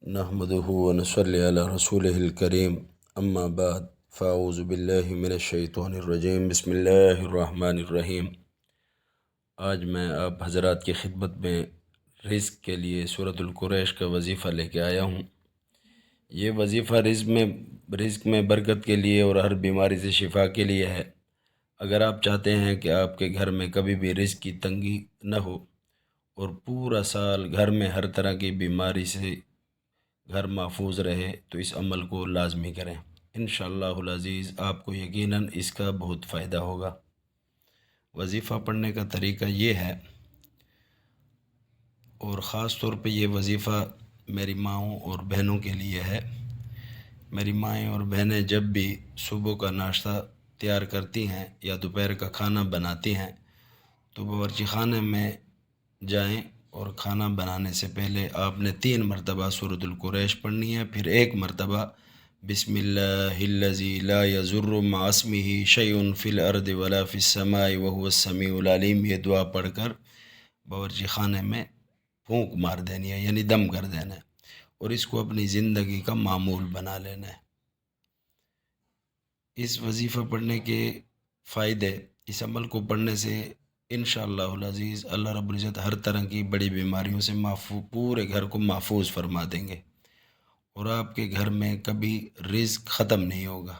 نحمده ونصلي على رسوله الكريم اما بعد فاعوذ باللہ من الشیطان الرجیم بسم اللہ الرحمن الرحیم۔ آج میں آپ حضرات کی خدمت میں رزق کے لیے سورۃ القریش کا وظیفہ لے کے آیا ہوں۔ یہ وظیفہ رزق میں برکت کے لیے اور ہر بیماری سے شفا کے لیے ہے۔ اگر آپ چاہتے ہیں کہ آپ کے گھر میں کبھی بھی رزق کی تنگی نہ ہو اور پورا سال گھر میں ہر طرح کی بیماری سے گھر محفوظ رہے تو اس عمل کو لازمی کریں۔ انشاءاللہ العزیز آپ کو یقیناً اس کا بہت فائدہ ہوگا۔ وظیفہ پڑھنے کا طریقہ یہ ہے، اور خاص طور پہ یہ وظیفہ میری ماؤں اور بہنوں کے لیے ہے۔ میری مائیں اور بہنیں جب بھی صبح کا ناشتہ تیار کرتی ہیں یا دوپہر کا کھانا بناتی ہیں تو باورچی خانے میں جائیں اور کھانا بنانے سے پہلے آپ نے 3 مرتبہ سورۃ القریش پڑھنی ہے، پھر 1 مرتبہ بسم اللہ الذی لا یضر مع اسمہ شیء فی الارض ولا فی السماء وهو السمیع العلیم، یہ دعا پڑھ کر باورچی خانے میں پھونک مار دینی ہے، یعنی دم کر دینا ہے، اور اس کو اپنی زندگی کا معمول بنا لینا ہے۔ اس وظیفہ پڑھنے کے فائدے، اس عمل کو پڑھنے سے انشاءاللہ العزیز اللہ رب العزت ہر طرح کی بڑی بیماریوں سے پورے گھر کو محفوظ فرما دیں گے، اور آپ کے گھر میں کبھی رزق ختم نہیں ہوگا،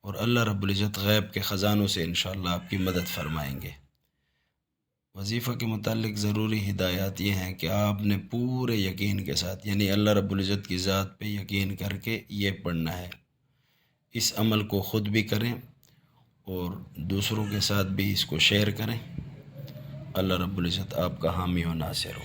اور اللہ رب العزت غیب کے خزانوں سے انشاءاللہ آپ کی مدد فرمائیں گے۔ وظیفہ کے متعلق ضروری ہدایات یہ ہیں کہ آپ نے پورے یقین کے ساتھ، یعنی اللہ رب العزت کی ذات پہ یقین کر کے یہ پڑھنا ہے۔ اس عمل کو خود بھی کریں اور دوسروں کے ساتھ بھی اس کو شیئر کریں۔ اللہ رب العزت آپ کا حامی و ناصر ہو۔